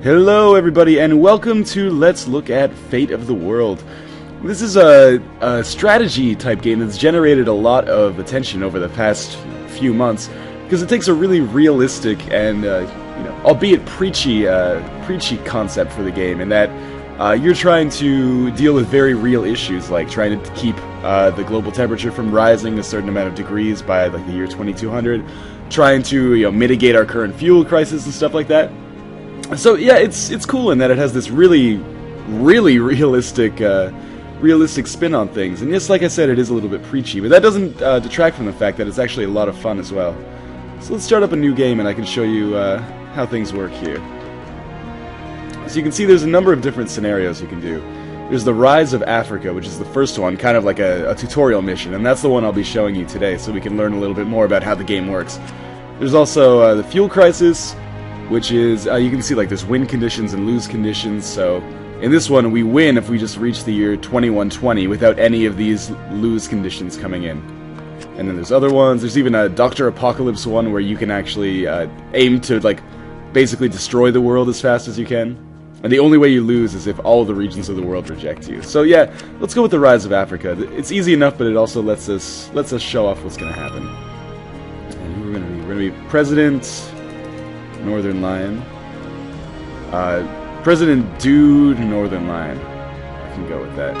Hello everybody and welcome to Let's Look at Fate of the World. This is a strategy type game that's generated a lot of attention over the past few months because it takes a really realistic and albeit preachy concept for the game, in that you're trying to deal with very real issues like trying to keep the global temperature from rising a certain amount of degrees by like the year 2200, trying to mitigate our current fuel crisis and stuff like that. So yeah, it's cool in that it has this really realistic spin on things. And yes, like I said, it is a little bit preachy, but that doesn't detract from the fact that it's actually a lot of fun as well. So let's start up a new game and I can show you how things work here. So you can see there's a number of different scenarios you can do. There's the Rise of Africa, which is the first one, kind of like a tutorial mission, and that's the one I'll be showing you today so we can learn a little bit more about how the game works. There's also the Fuel Crisis, which is, you can see like there's win conditions and lose conditions. So in this one we win if we just reach the year 2120 without any of these lose conditions coming in. And then there's other ones. There's even a Dr. Apocalypse one where you can actually aim to like basically destroy the world as fast as you can. And the only way you lose is if all the regions of the world reject you. So yeah, let's go with the Rise of Africa. It's easy enough, but it also lets us show off what's going to happen. And who we're going to be President Northernlion. President Dude Northernlion. I can go with that.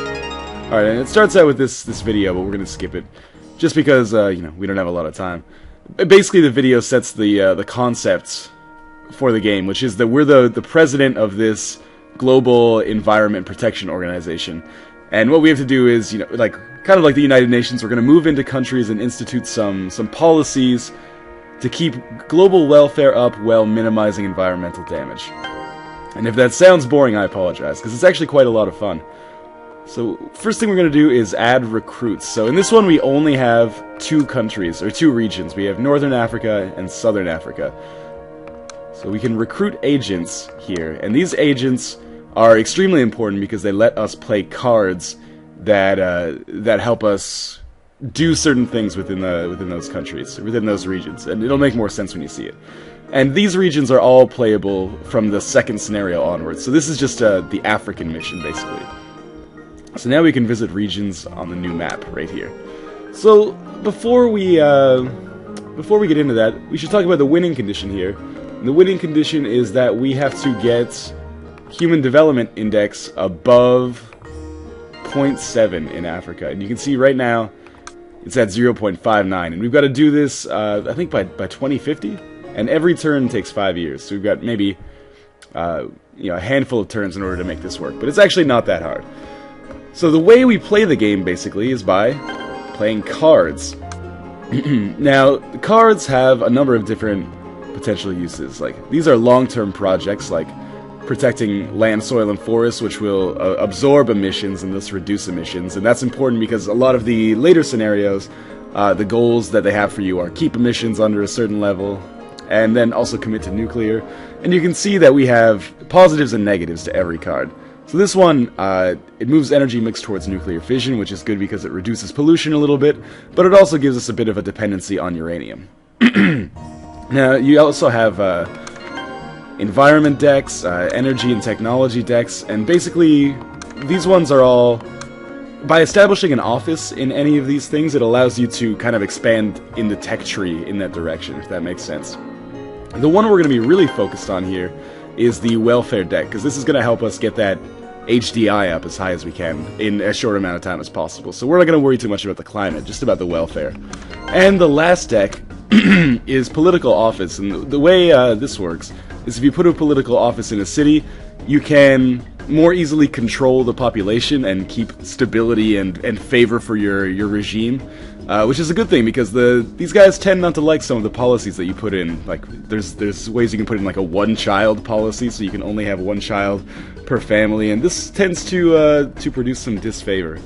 Alright, and it starts out with this video, but we're going to skip it. Just because, we don't have a lot of time. Basically, the video sets the concepts for the game, which is that we're the president of this global environment protection organization. And what we have to do is, kind of like the United Nations, we're going to move into countries and institute some policies to keep global welfare up while minimizing environmental damage. And if that sounds boring, I apologize, because it's actually quite a lot of fun. So, first thing we're going to do is add recruits. So in this one we only have two countries, or two regions. We have Northern Africa and Southern Africa. So we can recruit agents here, and these agents are extremely important because they let us play cards that help us do certain things within those countries, within those regions, and it'll make more sense when you see it. And these regions are all playable from the second scenario onwards. So this is just the African mission, basically. So now we can visit regions on the new map right here. So before we get into that, we should talk about the winning condition here. And the winning condition is that we have to get Human Development Index above 0.7 in Africa, and you can see right now it's at 0.59, and we've got to do this, I think, by 2050, and every turn takes 5 years, so we've got maybe a handful of turns in order to make this work, but it's actually not that hard. So the way we play the game, basically, is by playing cards. Now, the cards have a number of different potential uses. Like, these are long-term projects, like protecting land, soil, and forests, which will absorb emissions and thus reduce emissions. And that's important because a lot of the later scenarios, the goals that they have for you are keep emissions under a certain level, and then also commit to nuclear. And you can see that we have positives and negatives to every card. So this one, it moves energy mix towards nuclear fission, which is good because it reduces pollution a little bit, but it also gives us a bit of a dependency on uranium. Now, you also have environment decks, energy and technology decks, and basically these ones are all, by establishing an office in any of these things, it allows you to kind of expand in the tech tree in that direction, if that makes sense. The one we're going to be really focused on here is the welfare deck, because this is going to help us get that HDI up as high as we can in as short amount of time as possible. So we're not going to worry too much about the climate, just about the welfare. And the last deck is political office, and the way this works is if you put a political office in a city, you can more easily control the population and keep stability and favor for your regime, which is a good thing because these guys tend not to like some of the policies that you put in. Like there's ways you can put in like a one-child policy, so you can only have one child per family, and this tends to produce some disfavor.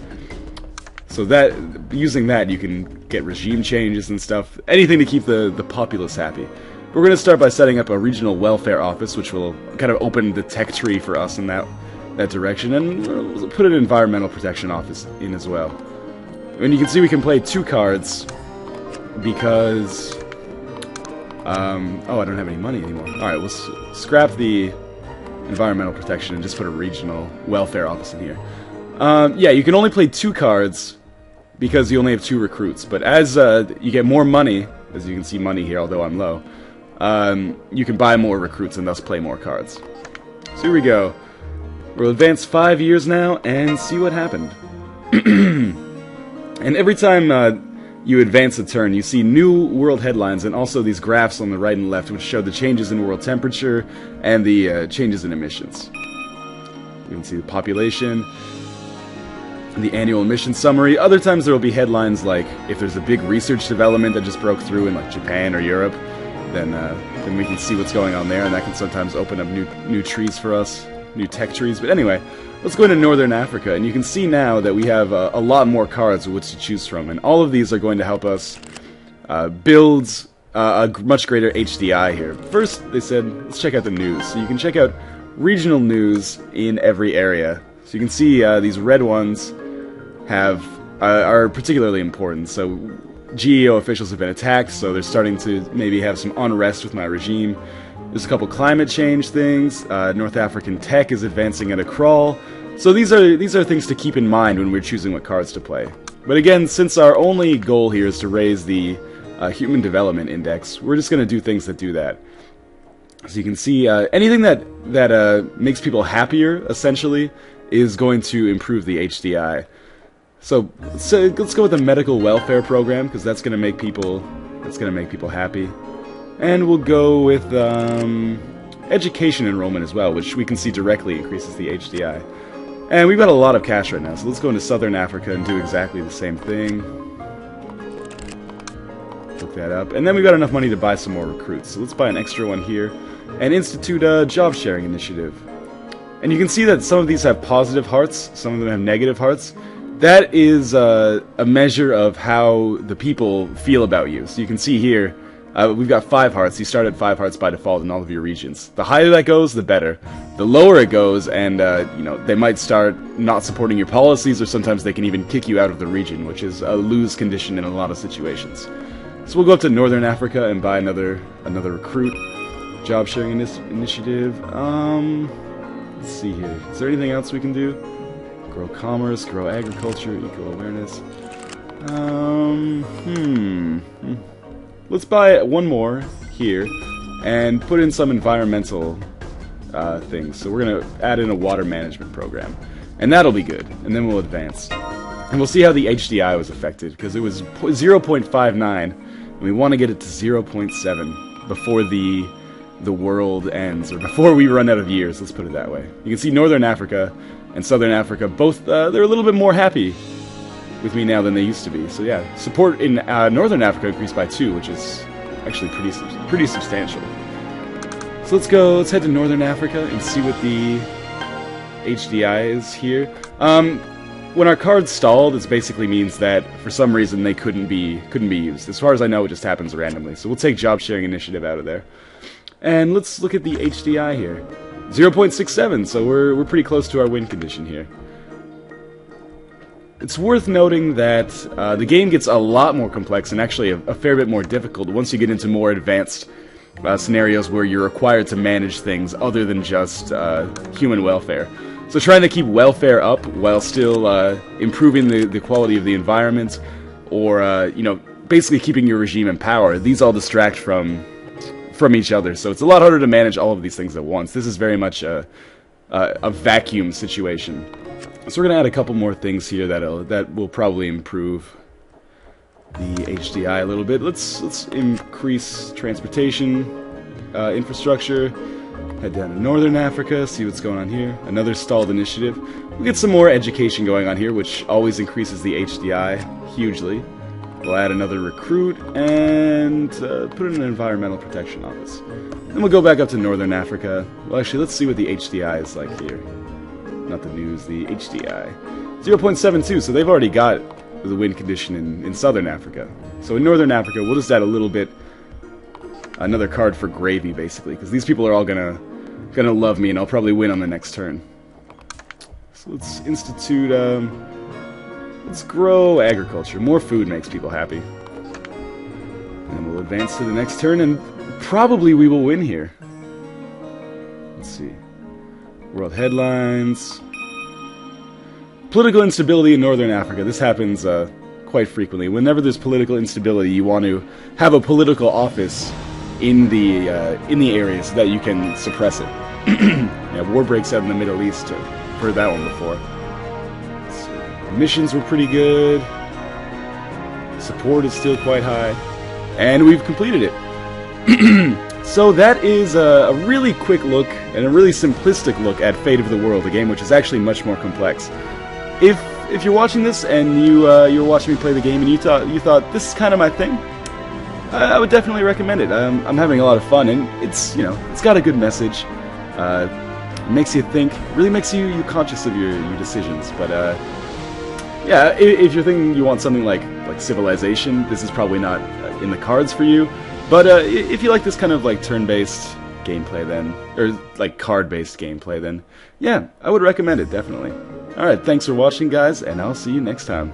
So that using that, you can get regime changes and stuff, anything to keep the populace happy. We're going to start by setting up a regional welfare office, which will kind of open the tech tree for us in that direction, and we'll put an environmental protection office in as well. And you can see we can play 2 cards because oh, I don't have any money anymore. Alright, we'll scrap the environmental protection and just put a regional welfare office in here. Yeah, you can only play 2 cards because you only have 2 recruits. But as you get more money, as you can see money here, although I'm low, you can buy more recruits and thus play more cards. So here we go. We'll advance 5 years now and see what happened. And every time you advance a turn, you see new world headlines and also these graphs on the right and left which show the changes in world temperature and the changes in emissions. You can see the population, the annual emissions summary. Other times there will be headlines like if there's a big research development that just broke through in like Japan or Europe, then we can see what's going on there, and that can sometimes open up new trees for us, new tech trees. But anyway, let's go into Northern Africa, and you can see now that we have a lot more cards with which to choose from, and all of these are going to help us build a much greater HDI here. First, they said, let's check out the news. So you can check out regional news in every area. So you can see these red ones are particularly important. So GEO officials have been attacked, so they're starting to maybe have some unrest with my regime. There's a couple climate change things. North African tech is advancing at a crawl. So these are things to keep in mind when we're choosing what cards to play. But again, since our only goal here is to raise the Human Development Index, we're just going to do things that do that. So you can see anything that makes people happier, essentially, is going to improve the HDI. So let's go with the medical welfare program, because that's going to make people happy. And we'll go with education enrollment as well, which we can see directly increases the HDI. And we've got a lot of cash right now, so let's go into Southern Africa and do exactly the same thing. Look that up. And then we've got enough money to buy some more recruits. So let's buy an extra one here and institute a job sharing initiative. And you can see that some of these have positive hearts, some of them have negative hearts. That is a measure of how the people feel about you. So you can see here, we've got 5 hearts. You start at 5 hearts by default in all of your regions. The higher that goes, the better. The lower it goes, and they might start not supporting your policies, or sometimes they can even kick you out of the region, which is a lose condition in a lot of situations. So we'll go up to Northern Africa and buy another recruit. Job sharing initiative. Let's see here. Is there anything else we can do? Grow commerce, grow agriculture, eco-awareness. Let's buy one more here and put in some environmental things. So we're going to add in a water management program. And that'll be good. And then we'll advance. And we'll see how the HDI was affected, because it was 0.59, and we want to get it to 0.7 before the world ends, or before we run out of years, let's put it that way. You can see Northern Africa and Southern Africa, both, they're a little bit more happy with me now than they used to be. So yeah, support in Northern Africa increased by 2, which is actually pretty substantial. So let's head to Northern Africa and see what the HDI is here. When our cards stalled, it basically means that for some reason they couldn't be used. As far as I know, it just happens randomly. So we'll take job sharing initiative out of there. And let's look at the HDI here. 0.67, so we're pretty close to our win condition here. It's worth noting that the game gets a lot more complex and actually a fair bit more difficult once you get into more advanced scenarios where you're required to manage things other than just human welfare. So trying to keep welfare up while still improving the quality of the environment, or basically keeping your regime in power, these all distract from each other. So it's a lot harder to manage all of these things at once. This is very much a vacuum situation. So we're going to add a couple more things here that will probably improve the HDI a little bit. Let's increase transportation infrastructure. Head down to Northern Africa, see what's going on here. Another stalled initiative. We'll get some more education going on here, which always increases the HDI hugely. We'll add another recruit and put in an environmental protection office. Then we'll go back up to Northern Africa. Well, actually, let's see what the HDI is like here. Not the news, the HDI. 0.72, so they've already got the win condition in Southern Africa. So in Northern Africa, we'll just add a little bit, another card for gravy, basically, because these people are all gonna love me, and I'll probably win on the next turn. So let's institute, let's grow agriculture. More food makes people happy. And we'll advance to the next turn, and probably we will win here. Let's see. World headlines. Political instability in Northern Africa. This happens quite frequently. Whenever there's political instability, you want to have a political office in the area so that you can suppress it. Yeah, war breaks out in the Middle East. I've heard that one before. Missions were pretty good. Support is still quite high. And we've completed it. So that is a really quick look and a really simplistic look at Fate of the World, a game which is actually much more complex. If you're watching this and you were watching me play the game and you thought this is kind of my thing, I would definitely recommend it. I'm having a lot of fun, and it's got a good message. It makes you think, really makes you conscious of your decisions. But yeah, if you're thinking you want something like Civilization, this is probably not in the cards for you. But if you like this kind of like turn-based gameplay, then, or like card-based gameplay, then yeah, I would recommend it definitely. All right, thanks for watching, guys, and I'll see you next time.